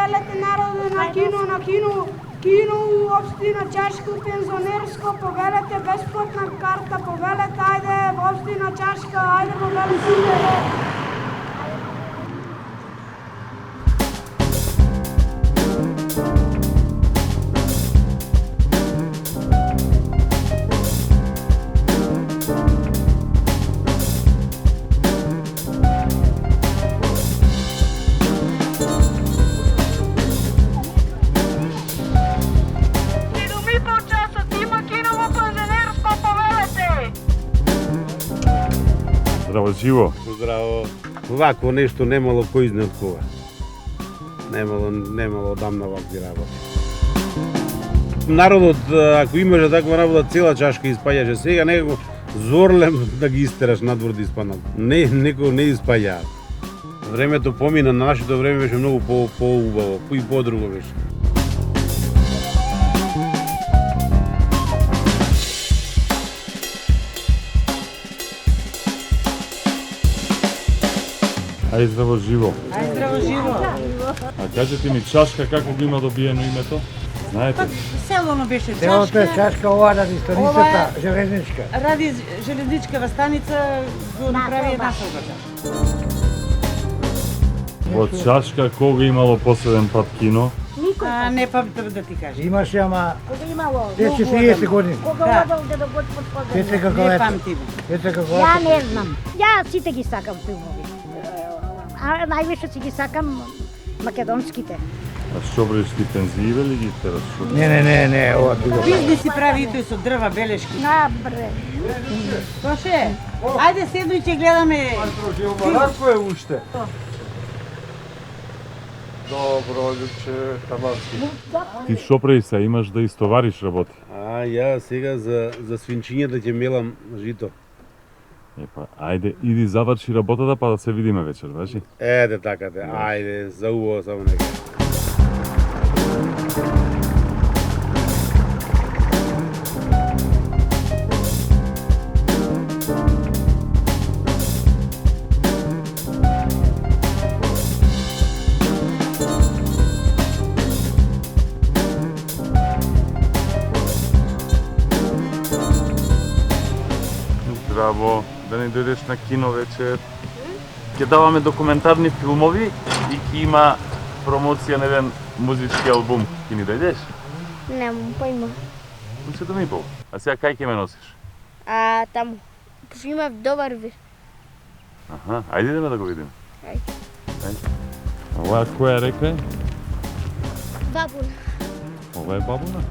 повелете народот на кино, кино у општина Чашка, пензионерско, повелете бесплатна карта, повелете, ајде во општина Чашка, ајде повелете. Здраво, живо. Здраво. Вакво нешто немало кој знае од кога. Немало одамна вакви работи. Народот, ако имаше таква работа, цела Чашка испаѓаше. Сега некако зорлем да ги истераш надвор да испаднат. Некој не испаѓа. Времето помина, нашето време беше многу поубаво, и подруго беше. Ај здраво, живо. Ај здраво, живо. А кажете ми, Чашка како го има добиено името? Знаете? Селото беше Селото е Чашка. Чашка, ова ради станицата, железничка. Ради железничкава станица го направи една собата. Во Чашка кога имало последен пат кино? Не памтам да ти кажам. Имаше, ама Кога имало? 30 години. Кога Да. одел да го подходи? Дете како Не лето. памтим. Дете како Ја лето. не знам. Ја сите ги сакам филмови. А највише си ги сакам македонските. А шобришки пензииве ли ги тераш? Не, ова друго. Бизнес си прави и тој со дрва белешки. На бре. Тоше, ајде седно и ќе гледаме. Марко е уште. Добро, Лјупче, тамански. Ти шо прави се, имаш да истовариш работи? Ја сега за свинчињата ќе мелам жито. Епа, ајде, иди заврши работата па да се видиме вечер, значи? Еде такате, ајде, за убаво само нека. Здраво, да не дојдеш на кино вечер. Ќе даваме документарни филмови и ќе има промоција на еден музички албум. Ќе ни дојдеш? Немам појма. У 7:30. А сега кај ќе ме носиш? А таму. Пошто има добар вид. Аха, ајде идеме да го видиме. Ајде. Ова која река е? Бабуна. Ова е бабуна?